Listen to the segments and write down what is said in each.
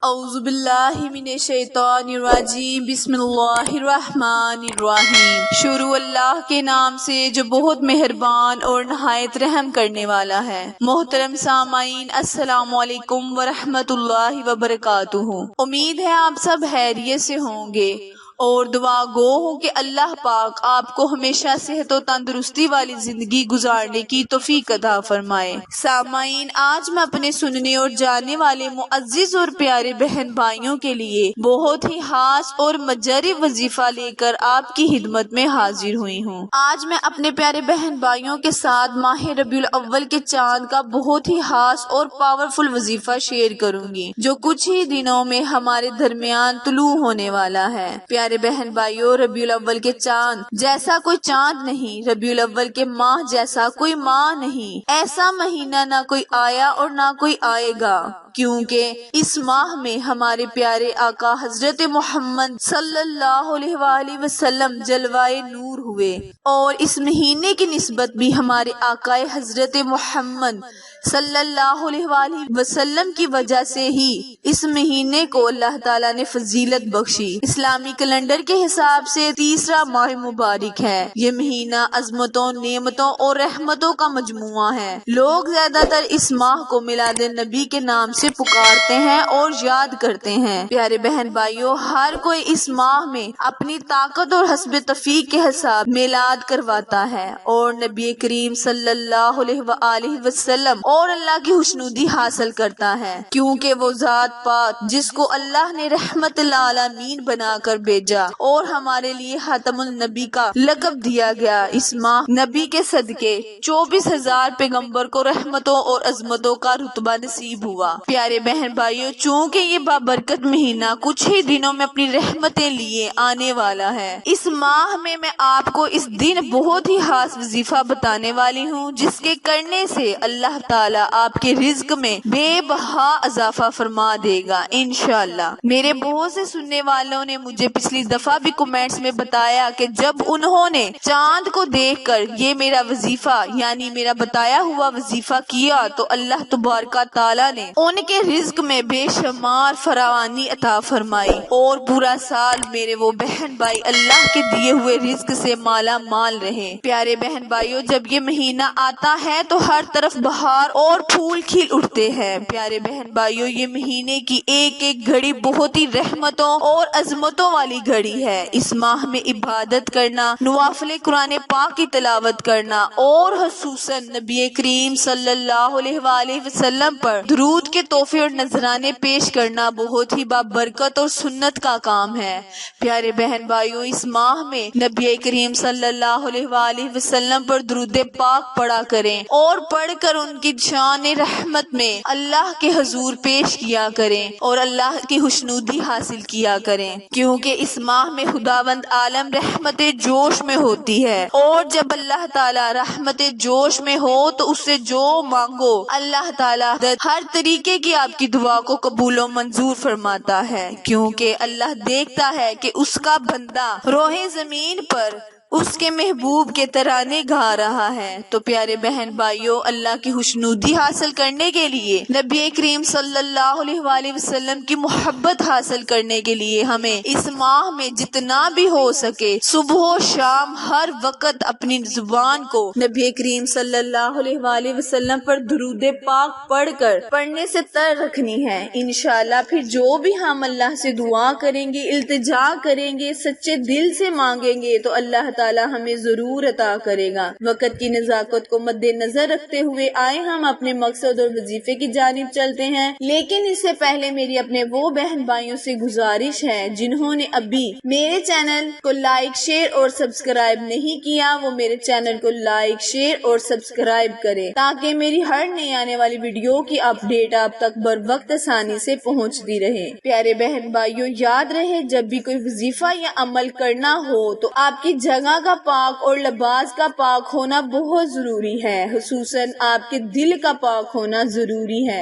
اعوذ باللہ من الشیطان الرجیم، بسم اللہ الرحمن الرحیم۔ شروع اللہ کے نام سے جو بہت مہربان اور نہایت رحم کرنے والا ہے۔ محترم سامعین، السلام علیکم ورحمۃ اللہ وبرکاتہ۔ امید ہے آپ سب خیریت سے ہوں گے اور دعا گو ہوں کہ اللہ پاک آپ کو ہمیشہ صحت و تندرستی والی زندگی گزارنے کی توفیق عطا فرمائے۔ سامعین، آج میں اپنے سننے اور جاننے والے معزز اور پیارے بہن بھائیوں کے لیے بہت ہی خاص اور مجری وظیفہ لے کر آپ کی خدمت میں حاضر ہوئی ہوں۔ آج میں اپنے پیارے بہن بھائیوں کے ساتھ ماہ ربیع الاول کے چاند کا بہت ہی خاص اور پاورفل وظیفہ شیئر کروں گی، جو کچھ ہی دنوں میں ہمارے درمیان طلوع ہونے والا ہے۔ پیارے بہن بھائیوں، ربیع الاول کے چاند جیسا کوئی چاند نہیں، ربیع الاول کے ماہ جیسا کوئی ماہ نہیں، ایسا مہینہ نہ کوئی آیا اور نہ کوئی آئے گا، کیونکہ اس ماہ میں ہمارے پیارے آقا حضرت محمد صلی اللہ علیہ وآلہ وسلم جلوائے نور ہوئے، اور اس مہینے کی نسبت بھی ہمارے آقا حضرت محمد صلی اللہ علیہ وآلہ وسلم کی وجہ سے ہی اس مہینے کو اللہ تعالیٰ نے فضیلت بخشی۔ اسلامی کیلنڈر کے حساب سے تیسرا ماہ مبارک ہے۔ یہ مہینہ عظمتوں، نعمتوں اور رحمتوں کا مجموعہ ہے۔ لوگ زیادہ تر اس ماہ کو میلاد نبی کے نام سے پکارتے ہیں اور یاد کرتے ہیں۔ پیارے بہن بھائیوں، ہر کوئی اس ماہ میں اپنی طاقت اور حسب توفیق کے حساب میلاد کرواتا ہے اور نبی کریم صلی اللہ علیہ وآلہ وسلم اور اللہ کی خوشنودی حاصل کرتا ہے، کیونکہ وہ ذات پاک جس کو اللہ نے رحمت للعالمین بنا کر بھیجا اور ہمارے لیے خاتم النبی کا لقب دیا گیا، اس ماہ نبی کے صدقے 24,000 پیغمبر کو رحمتوں اور عظمتوں کا رتبہ نصیب ہوا۔ پیارے بہن بھائیوں، چونکہ یہ بابرکت مہینہ کچھ ہی دنوں میں اپنی رحمتیں لیے آنے والا ہے، اس ماہ میں آپ کو اس دن بہت ہی خاص وظیفہ بتانے والی ہوں، جس کے کرنے سے اللہ تعالیٰ آپ کے رزق میں بے بہا اضافہ فرما دے گا انشاءاللہ۔ میرے بہت سے سننے والوں نے مجھے پچھلی دفعہ بھی کمنٹس میں بتایا کہ جب انہوں نے چاند کو دیکھ کر یہ میرا وظیفہ یعنی میرا بتایا ہوا وظیفہ کیا تو اللہ تبارک تعالیٰ نے ان کے رزق میں بے شمار فراوانی عطا فرمائی اور پورا سال میرے وہ بہن بھائی اللہ کے دیے ہوئے رزق سے مالا مال رہے۔ پیارے بہن بھائیوں، جب یہ مہینہ آتا ہے تو ہر طرف بہار اور پھول کھل اٹھتے ہیں۔ پیارے بہن بھائیوں، یہ مہینے کی ایک ایک گھڑی بہت ہی رحمتوں اور عظمتوں والی گھڑی ہے۔ اس ماہ میں عبادت کرنا، نوافل قرآن پاک کی تلاوت کرنا اور خصوصاً نبی کریم صلی اللہ علیہ وآلہ وسلم پر درود کے تحفے اور نذرانے پیش کرنا بہت ہی بابرکت اور سنت کا کام ہے۔ پیارے بہن بھائیوں، اس ماہ میں نبی کریم صلی اللہ علیہ وآلہ وسلم پر درود پاک پڑھا کریں اور پڑھ کر ان کی شان رحمت میں اللہ کے حضور پیش کیا کریں اور اللہ کی خوشنودی حاصل کیا کریں، کیونکہ اس ماہ میں خداوند عالم رحمت جوش میں ہوتی ہے، اور جب اللہ تعالیٰ رحمت جوش میں ہو تو اس سے جو مانگو اللہ تعالیٰ ہر طریقے کی آپ کی دعا کو قبول و منظور فرماتا ہے، کیونکہ اللہ دیکھتا ہے کہ اس کا بندہ روح زمین پر اس کے محبوب کے ترانے گا رہا ہے۔ تو پیارے بہن بھائیوں، اللہ کی خوشنودی حاصل کرنے کے لیے، نبی کریم صلی اللہ علیہ وآلہ وسلم کی محبت حاصل کرنے کے لیے ہمیں اس ماہ میں جتنا بھی ہو سکے صبح و شام ہر وقت اپنی زبان کو نبی کریم صلی اللہ علیہ وآلہ وسلم پر درود پاک پڑھنے سے تر رکھنی ہے۔ انشاءاللہ پھر جو بھی ہم اللہ سے دعا کریں گے، التجا کریں گے، سچے دل سے مانگیں گے تو اللہ تعالیٰ ہمیں ضرور عطا کرے گا۔ وقت کی نزاکت کو مد نظر رکھتے ہوئے آئے ہم اپنے مقصد اور وظیفے کی جانب چلتے ہیں، لیکن اس سے پہلے میری اپنے وہ بہن بھائیوں سے گزارش ہے جنہوں نے ابھی میرے چینل کو لائک، شیئر اور سبسکرائب نہیں کیا، وہ میرے چینل کو لائک، شیئر اور سبسکرائب کرے تاکہ میری ہر نئی آنے والی ویڈیو کی اپڈیٹ آپ تک بر وقت آسانی سے پہنچتی رہے۔ پیارے بہن بھائیوں، یاد رہے جب بھی کوئی وظیفہ یا عمل کرنا ہو تو آپ کی جگہ کا پاک اور لباس کا پاک ہونا بہت ضروری ہے، خصوصاً آپ کے دل کا پاک ہونا ضروری ہے۔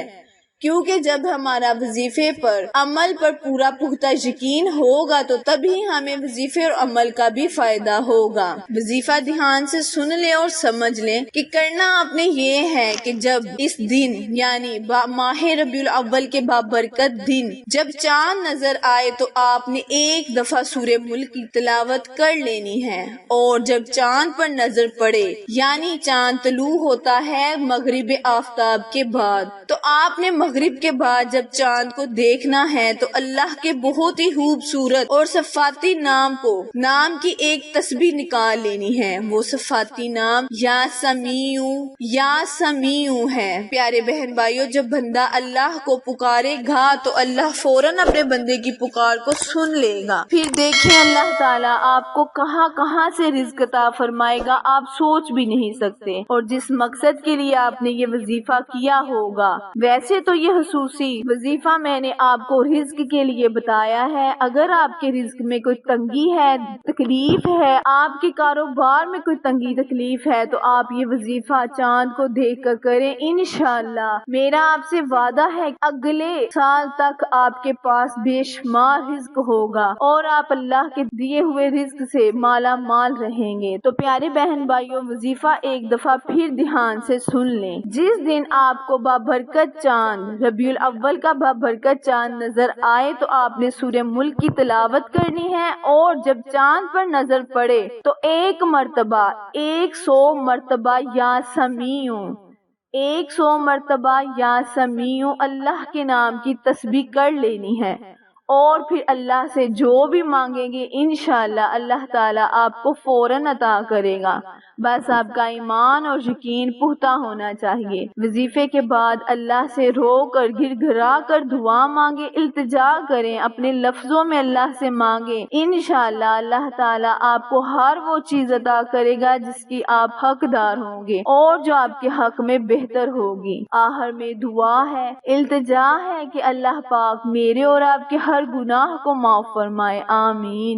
کیونکہ جب ہمارا وظیفے پر عمل پر پورا پختہ یقین ہوگا تو تبھی ہمیں وظیفے اور عمل کا بھی فائدہ ہوگا۔ وظیفہ دھیان سے سن لیں اور سمجھ لیں کہ کرنا آپ نے یہ ہے کہ جب اس دن یعنی ماہ ربیع الاول کے بابرکت دن جب چاند نظر آئے تو آپ نے ایک دفعہ سورہ ملک کی تلاوت کر لینی ہے، اور جب چاند پر نظر پڑے یعنی چاند طلوع ہوتا ہے مغرب آفتاب کے بعد، تو آپ نے مغرب کے بعد جب چاند کو دیکھنا ہے تو اللہ کے بہت ہی خوبصورت اور صفاتی نام کی ایک تسبیح نکال لینی ہے۔ وہ صفاتی نام یا سمیع ہے۔ پیارے بہن بھائیوں، جب بندہ اللہ کو پکارے گا تو اللہ فوراً اپنے بندے کی پکار کو سن لے گا۔ پھر دیکھیں اللہ تعالیٰ آپ کو کہاں کہاں سے رزق عطا فرمائے گا، آپ سوچ بھی نہیں سکتے، اور جس مقصد کے لیے آپ نے یہ وظیفہ کیا ہوگا۔ ویسے تو یہ خصوصی وظیفہ میں نے آپ کو رزق کے لیے بتایا ہے، اگر آپ کے رزق میں کوئی تنگی ہے، تکلیف ہے، آپ کے کاروبار میں کوئی تنگی تکلیف ہے، تو آپ یہ وظیفہ چاند کو دیکھ کر کریں، انشاءاللہ میرا آپ سے وعدہ ہے کہ اگلے سال تک آپ کے پاس بے شمار رزق ہوگا اور آپ اللہ کے دیے ہوئے رزق سے مالا مال رہیں گے۔ تو پیارے بہن بھائیوں، وظیفہ ایک دفعہ پھر دھیان سے سن لیں۔ جس دن آپ کو بابرکت چاند ربیع الاول کا بابرکت چاند نظر آئے تو آپ نے سورہ ملک کی تلاوت کرنی ہے، اور جب چاند پر نظر پڑے تو 100 مرتبہ یا سمیع 100 مرتبہ یا سمیع اللہ کے نام کی تسبیح کر لینی ہے، اور پھر اللہ سے جو بھی مانگیں گے انشاءاللہ اللہ تعالیٰ آپ کو فوراً عطا کرے گا۔ بس آپ کا ایمان اور یقین پختہ ہونا چاہیے۔ وظیفے کے بعد اللہ سے رو کر گڑ گڑا کر دعا مانگے، التجا کریں، اپنے لفظوں میں اللہ سے مانگیں، انشاءاللہ اللہ تعالیٰ آپ کو ہر وہ چیز عطا کرے گا جس کی آپ حقدار ہوں گے اور جو آپ کے حق میں بہتر ہوگی۔ آخر میں دعا ہے، التجا ہے کہ اللہ پاک میرے اور آپ کے ہر گناہ کو معاف فرمائے، آمین۔